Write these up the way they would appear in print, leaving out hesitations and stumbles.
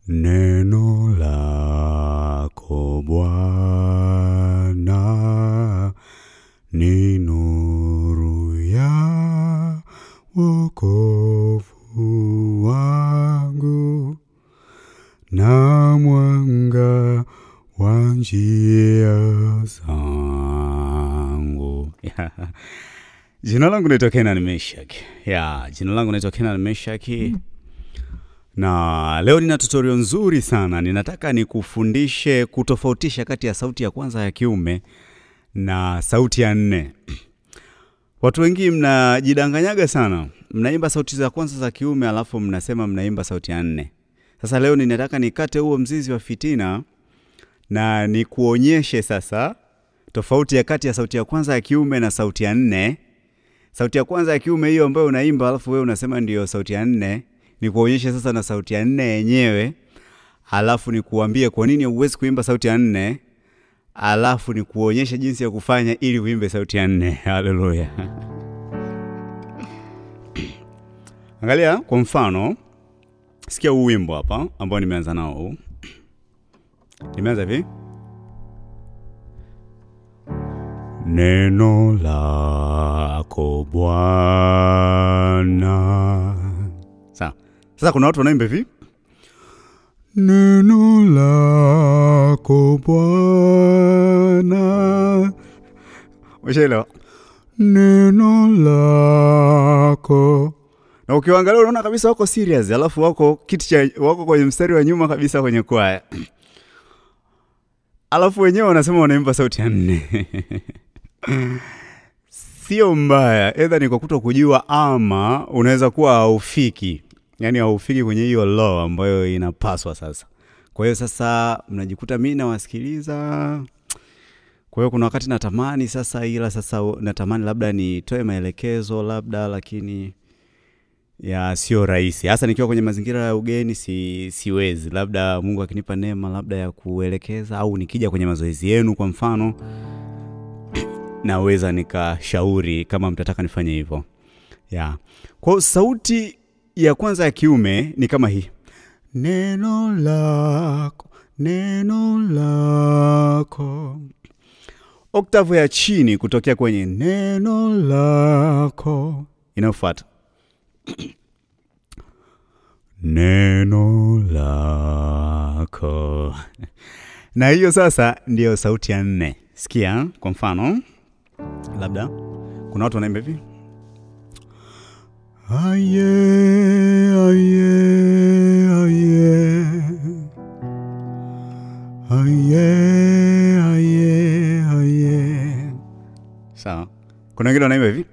Neno lako Bwana ni nuru ya wokovu wangu na mwanga wa njia zangu. Jina langu naitwa Kenan Meshaki. Jina langu naitwa Kenan Meshaki. Na leo nina tutorial nzuri sana. Ninataka nikufundishe kutofautisha kati ya sauti ya kwanza ya kiume na sauti ya nne. Watu wengi mnajidanganyaga sana. Mnaimba sauti za kwanza za kiume alafu mnasema mnaimba sauti ya nne. Sasa leo ninataka nikate huo mzizi wa fitina na nikuonyeshe sasa tofauti ya kati ya sauti ya kwanza ya kiume na sauti ya nne. Sauti ya kwanza ya kiume hiyo ambayo unaimba alafu wewe unasema ndio sauti ya nne. Nikuonyeshe sasa na sauti ya nne yenyewe, alafu nikuambie kwa nini huwezi kuimba sauti ya nne, alafu nikuonyeshe jinsi ya kufanya ili uimbe sauti ya nne. Haleluya. Angalia kwa mfano, sikia huu wimbo hapa ambao nimeanza nao. Nimeanza hivi. Neno lako Bwana. Sasa kuna watu wanaimba hivi. Neno lako Bwana. Umeshaelewa? Neno lako. Na ukiangalia unaona kabisa wako serious, alafu wako wako kwenye mstari wa nyuma kabisa kwenye kwaya. Alafu wenyewe wanasema wanaimba sauti ya nne. Sio mbaya, either ni kwa kutokujua ama unaweza kuwa haufiki. Yaani haufiki kwenye hiyo law ambayo inapaswa sasa. Kwa hiyo sasa mnajikuta mimi nawasikiliza. Kwa hiyo kuna wakati natamani sasa, ila sasa natamani labda nitoe maelekezo labda, lakini sio rahisi. Hasa nikiwa kwenye mazingira ya ugeni siwezi. Labda Mungu akinipa neema labda ya kuelekeza, au nikija kwenye mazoezi yenu kwa mfano naweza nikashauri kama mtataka nifanye hivyo. Kwa sauti ya kwanza ya kiume ni kama hii. Neno lako, neno lako. Octave ya chini kutokea kwenye neno lako inafuata. Neno lako. Na hiyo sasa ndio sauti ya nne. Sikia kwa mfano, labda kuna watu wanaimba hivi. Aye, aye, aye. Aye, aye, aye. Sawa. Kuna wengine wanaimba hivi.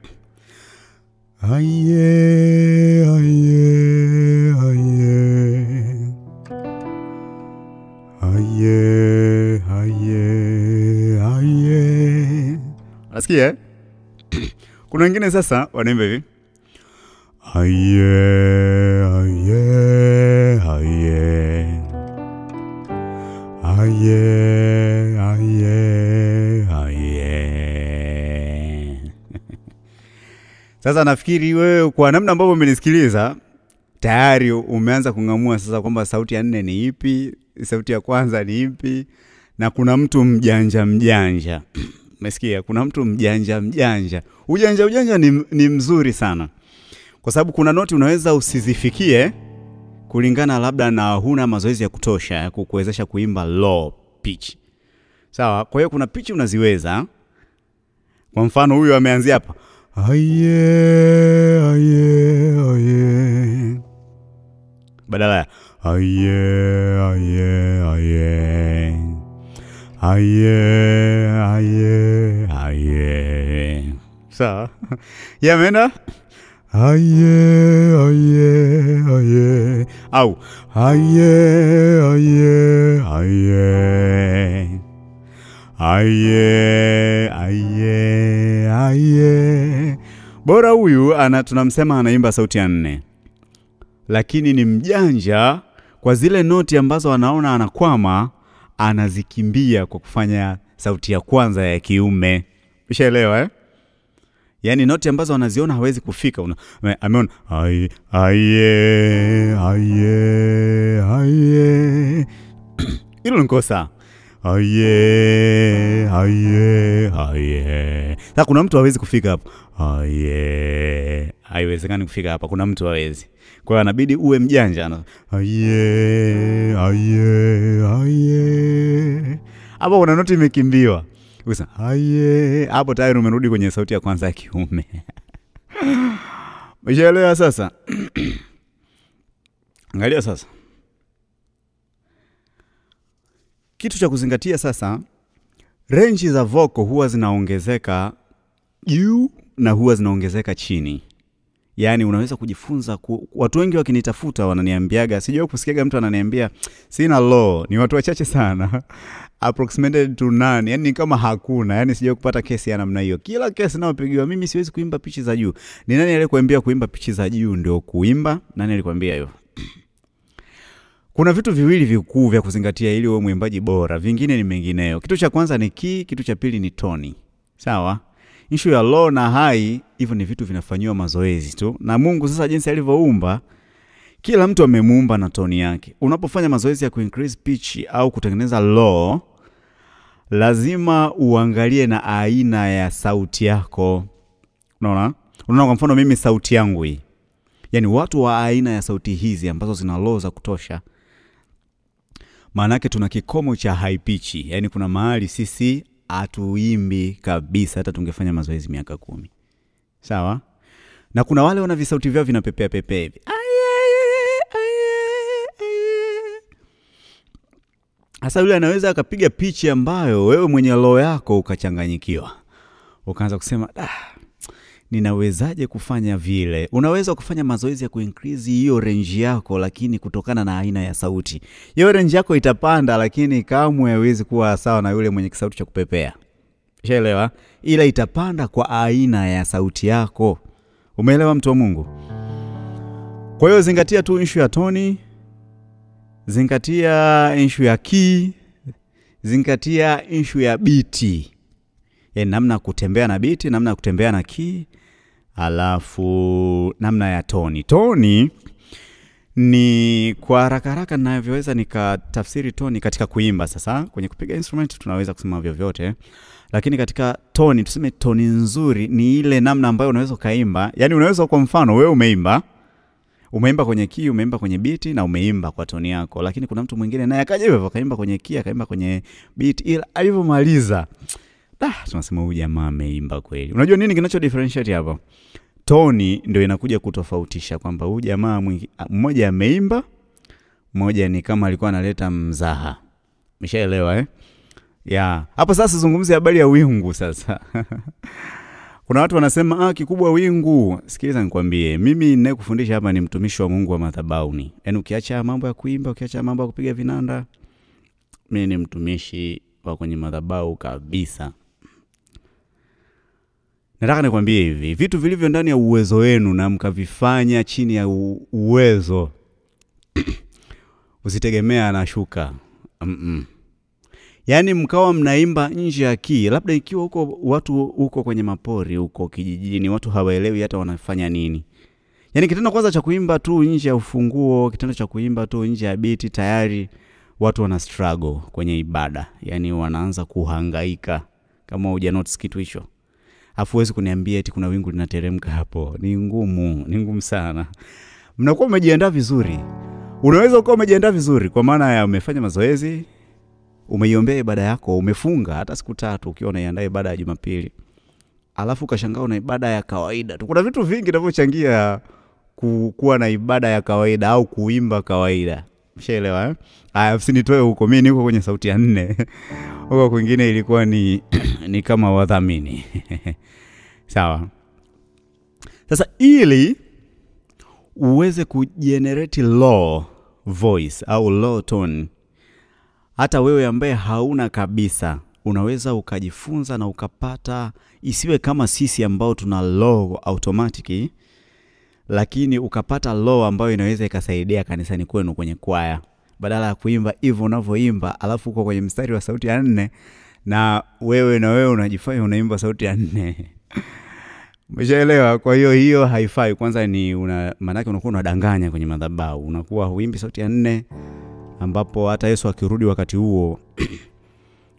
Aye, aye, aye. Aye, aye, aye. Unasikia? Kuna wengine sasa wanaimba hivi. Aye, aye, aye. Aye, aye, aye. Sasa nafikiri wewe kwa namna ambavyo umenisikiliza tayari umeanza kungamua sasa kwamba sauti ya nne ni ipi, sauti ya kwanza ni ipi, na kuna mtu mjanja. Umesikia? Kuna mtu mjanja. Ujanja ni mzuri sana. Kwa sababu kuna noti unaweza usizifikie kulingana labda na huna mazoezi ya kutosha ya kukuwezesha kuimba low pitch. Sawa? Kwa hiyo kuna pitch unaziweza. Kwa mfano huyu ameanzia hapa. Aye, aye, aye. Badala ya aye, aye, aye. Aye, aye, aye. Sawa? Yamena? Aye, aye, aye. Au aye, aye, aye. Aye, aye, aye. Bora huyu tunamsema anaimba sauti ya nne, lakini ni mjanja kwa zile noti ambazo anaona anakwama, anazikimbia kwa kufanya sauti ya kwanza ya kiume. Ushaelewa Yani noti ambazo anaziona hawezi kufika. Ameona aye. Hilo ni kosa. Aye. Sasa kuna mtu hawezi kufika hapo. Haiwezekani kufika hapa. Kuna mtu hawezi. Kwa hiyo anabidi uwe mjanja. Aye. Hapo kuna noti imekimbiwa. Ukisema aye, hapo tayari umerudi kwenye sauti ya kwanza ya kiume. Umeshaelewa sasa? Angalia sasa. Kitu cha kuzingatia sasa, range za vocal huwa zinaongezeka juu na huwa zinaongezeka chini. Yani unaweza kujifunza watu wengi wakinitafuta wananiambiaga, sijawahi kusikiaga mtu ananiambia sina low, ni watu wachache sana. Approximated to none, yani kama hakuna, yani sijawahi kupata kesi ya namna hiyo. Kila kesi nayopigiwa mimi siwezi kuimba pichi za juu. Ni nani aliyekuambia kuimba pichi za juu ndio kuimba? Nani alikwambia hiyo? Kuna vitu viwili vikuu vya kuzingatia ili uwe mwimbaji bora, vingine ni mengineyo. Kitu cha kwanza ni key, kitu cha pili ni toni. Sawa? Issue ya low na high, hivyo ni vitu vinafanywa mazoezi tu. Na Mungu sasa jinsi alivyoumba, kila mtu amemuumba na toni yake. Unapofanya mazoezi ya ku-increase pitch au kutengeneza low, lazima uangalie na aina ya sauti yako. Unaona? Unaona kwa mfano mimi sauti yangu hii. Yani watu wa aina ya sauti hizi ambazo zina low za kutosha, maana yake tuna kikomo cha high pitch. Yani kuna mahali sisi hatuimbi kabisa hata tungefanya mazoezi miaka 10. Sawa? Na kuna wale wana visauti vyao vinapepea pepea hivi. Hasa yule anaweza akapiga pitch ambayo wewe mwenye low yako ukachanganyikiwa. Ukaanza kusema, ninawezaje kufanya vile? Unaweza kufanya mazoezi ya ku-increase hiyo range yako, lakini kutokana na aina ya sauti. Hiyo range yako itapanda, lakini kamwe haiwezi kuwa sawa na yule mwenye kisauti cha kupepea. Ushaelewa? Ila itapanda kwa aina ya sauti yako. Umeelewa mtu wa Mungu? Kwa hiyo zingatia tu issue ya toni, zingatia issue ya key, zingatia issue ya beat. Yani namna kutembea na beat, namna kutembea na key, alafu namna ya toni. Toni ni kwa haraka ninavyoweza nikatafsiri toni katika kuimba. Sasa kwenye kupiga instrument tunaweza kusema vyovyote, lakini katika toni tuseme toni nzuri ni ile namna ambayo unaweza kaimba. Yani unaweza kwa mfano wewe umeimba kwenye key, umeimba kwenye beat na umeimba kwa toni yako, lakini kuna mtu mwingine naye akaja hivyo kaimba kwenye key, akaimba kwenye beat, ila alivyomaliza tunasema huyu jamaa ameimba kweli. Unajua nini kinacho differentiate hapo? Toni ndio inakuja kutofautisha kwamba huyu jamaa mmoja ameimba, mmoja ni kama alikuwa analeta mzaha. Umeshaelewa hapo sasa zungumzie habari ya wingu sasa. Kuna watu wanasema kikubwa wingu. Sikiliza nikwambie, mimi ninayekufundisha hapa ni mtumishi wa Mungu wa madhabahuni. Yaani ukiacha mambo ya kuimba, ukiacha mambo ya kupiga vinanda, mimi ni mtumishi wa kwenye madhabahu kabisa. Nataka nikwambie hivi, vitu vilivyo ndani ya uwezo wenu na mkavifanya chini ya uwezo, usitegemea anashuka. Yani mkawa mnaimba nje ya key, labda ikiwa huko kwenye mapori huko kijijini, watu hawaelewi hata wanafanya nini. Yani kitendo kwanza cha kuimba tu nje ya ufunguo, kitendo cha kuimba tu nje ya beat, tayari watu wana struggle kwenye ibada. Yani wanaanza kuhangaika kama huja notice kitu hicho. Hafuwezi kuniambia eti kuna wingu linateremka hapo. Ni ngumu sana. Mnakuwa mmejiandaa vizuri. Unaweza kuwa umejiandaa vizuri kwa maana ya umefanya mazoezi, umeiombea ibada yako, umefunga hata siku 3 ukiwa unaiandaa ibada ya Jumapili. Alafu ukashangaa na ibada ya kawaida. Kuna vitu vingi vinavyochangia kuwa na ibada ya kawaida au kuimba kawaida. Mshaelewa usinitoe huko, mimi niko kwenye sauti ya 4. Huko kwingine ilikuwa ni kama wadhamini. Sawa. Sasa ili uweze kugenerate low voice au low tone, hata wewe ambaye hauna kabisa, unaweza ukajifunza na ukapata, isiwe kama sisi ambao tuna low automatic, lakini ukapata low ambayo inaweza ikasaidia kanisani kwenu kwenye kwaya. Badala ya kuimba hivyo unavyoimba, alafu uko kwenye mstari wa sauti ya 4 na wewe unajifanya unaimba sauti ya 4. Umeshaelewa? Kwa hiyo haifai. Kwanza ni maana yake unakuwa unadanganya kwenye madhabahu. Unakuwa huimbi sauti ya 4 ambapo hata Yesu akirudi wakati huo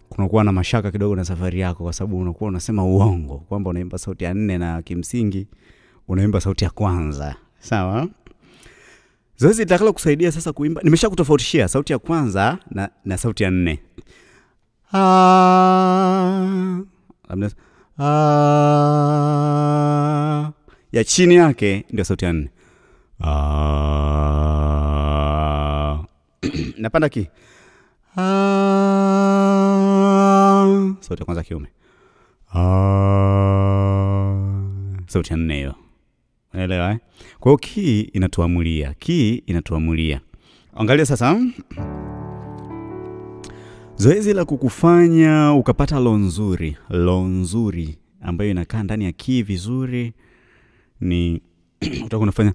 kunakuwa na mashaka kidogo na safari yako, kwa sababu unakuwa unasema uongo kwamba unaimba sauti ya 4 na kimsingi unaimba sauti ya kwanza. Sawa? Zoezi litakalo kusaidia sasa kuimba, nimeshakutofautishia sauti ya kwanza na sauti ya 4. Ya chini yake ndio sauti ya 4. Napanda ki. Sauti ya kwanza kiume. Sauti ya 4 hiyo. Unaelewa eh? Kwa hiyo ki inatuamulia. Angalia sasa. Zoezi la kukufanya ukapata lo nzuri ambayo inakaa ndani ya ki vizuri ni utakuwa unafanya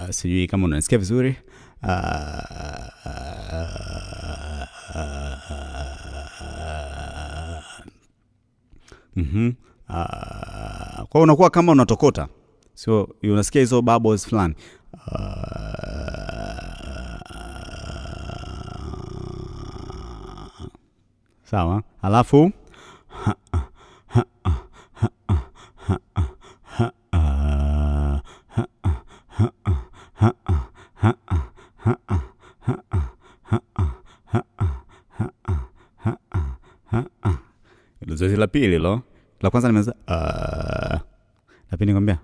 sijui kama unasikia vizuri. Kwa unakuwa kama unatokota. So unasikia hizo bubbles fulani. Sawa? Alafu zoezi la pili lo. La kwanza nimeanza la pili nikwambia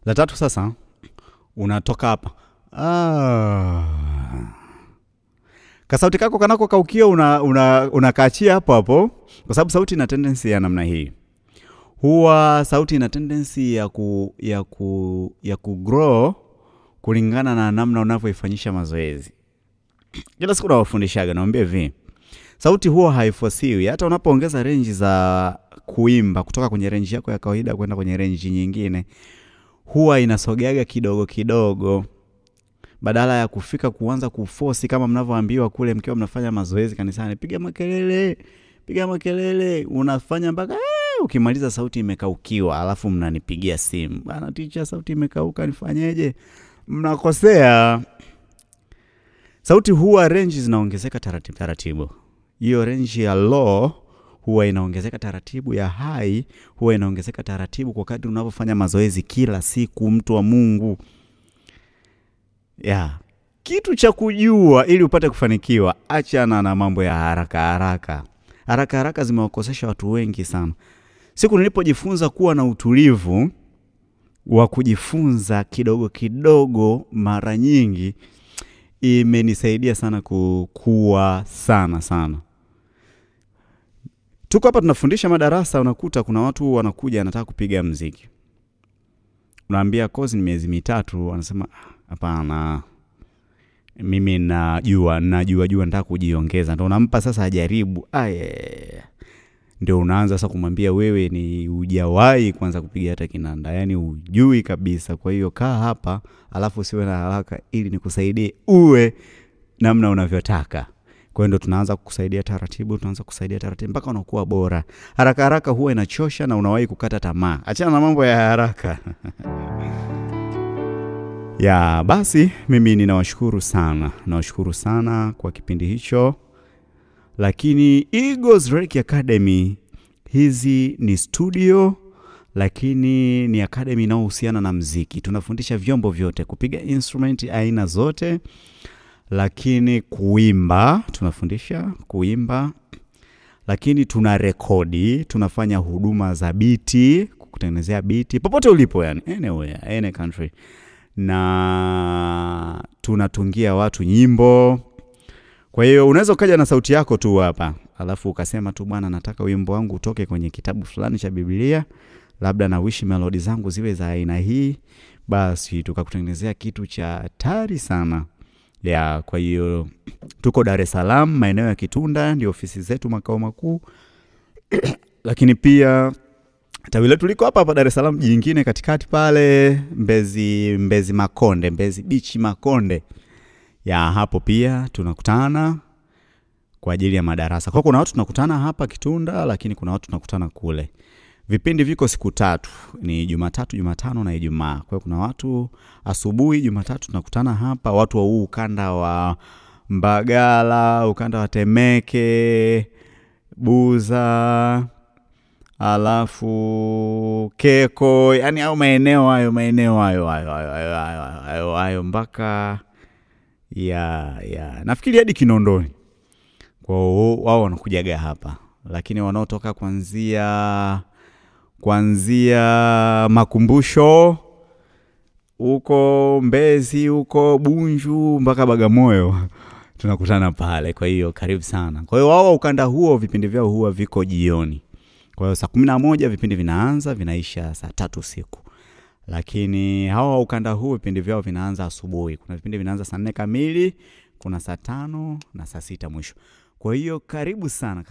la tatu sasa unatoka hapa kasauti kako kanako kaukio unakaachia hapo kwa sababu sauti ina tendency ya namna hii. Huwa sauti ina tendency ya kugrow kulingana na namna unavyoifanyisha mazoezi. Kila siku nawafundishaga naambia hivi. Sauti huwa haifosiwi. Hata unapoongeza range za kuimba kutoka kwenye range yako ya kawaida kwenda kwenye range nyingine, huwa inasogeaga kidogo. Badala ya kufika kuanza kuforce kama mnavyoambiwa kule mkiwa mnafanya mazoezi kanisani, piga makelele, unafanya mpaka ukimaliza sauti imekaukiwa, alafu mnanipigia simu. Bana teacher, sauti imekauka nifanyeje? Mnakosea. Sauti huwa range zinaongezeka taratibu. Hiyo range ya low huwa inaongezeka taratibu, ya high huwa inaongezeka taratibu kwa kadri unavyofanya mazoezi kila siku, mtu wa Mungu. Kitu cha kujua ili upate kufanikiwa, achana na mambo ya haraka zimewakosesha watu wengi sana. Siku nilipojifunza kuwa na utulivu wa kujifunza kidogo mara nyingi, imenisaidia sana kukua sana. Tuko hapa tunafundisha madarasa, unakuta kuna watu wanakuja anataka kupiga muziki. Unaambia course ni miezi 3, wanasema hapana, mimi najua nataka kujiongeza. Ndio unampa sasa ajaribu. Ndio unaanza sasa kumwambia wewe ni hujawahi kwanza kupiga hata kinanda, yani hujui kabisa. Kwa hiyo kaa hapa alafu usiwe na haraka ili nikusaidie uwe namna unavyotaka. Kwa hiyo ndio tunaanza kukusaidia taratibu mpaka unakuwa bora. Haraka huwa inachosha na unawahi kukata tamaa. Achana na mambo ya haraka. Basi mimi ninawashukuru sana kwa kipindi hicho. Lakini Eagles Reiki Academy hizi ni studio, lakini ni academy inayohusiana na muziki. Tunafundisha vyombo vyote, kupiga instrument aina zote, lakini tunafundisha kuimba, lakini tuna rekodi, tunafanya huduma za biti, kukutengenezea biti popote ulipo, yani anywhere, any country. Na tunatungia watu nyimbo. Kwa hiyo unaweza ukaja na sauti yako tu hapa, alafu ukasema tu bwana, nataka wimbo wangu utoke kwenye kitabu fulani cha Biblia, labda na wish melody zangu ziwe za aina hii, basi tukakutengenezea kitu cha hatari sana. Kwa hiyo tuko Dar es Salaam, maeneo ya Kitunda ndio ofisi zetu, makao makuu. Lakini pia tawi letu liko hapa Dar es Salaam, jingine katikati pale Mbezi Beach Makonde. ya hapo pia tunakutana kwa ajili ya madarasa. Kwa kuna watu tunakutana hapa Kitunda, lakini kuna watu tunakutana kule. Vipindi viko siku 3, ni Jumatatu, Jumatano na Ijumaa. Kwa kuna watu asubuhi Jumatatu tunakutana hapa, watu wa huu ukanda wa Mbagala, ukanda wa Temeke, Buza, alafu Keko, yani au maeneo hayo mpaka ya nafikiri hadi Kinondoni. Kwa wao wanakujaga hapa, lakini wanaotoka kuanzia Makumbusho huko Mbezi, huko Bunju mpaka Bagamoyo tunakutana pale. Kwa hiyo karibu sana. Kwa hiyo wao ukanda huo vipindi vyao huwa viko jioni. Kwa hiyo saa 11 vipindi vinaanza, vinaisha saa 3 usiku. Lakini hawa ukanda huo vipindi vyao vinaanza asubuhi. Kuna vipindi vinaanza saa 4 kamili, kuna saa 5 na saa 6 mwisho. Kwa hiyo karibu sana.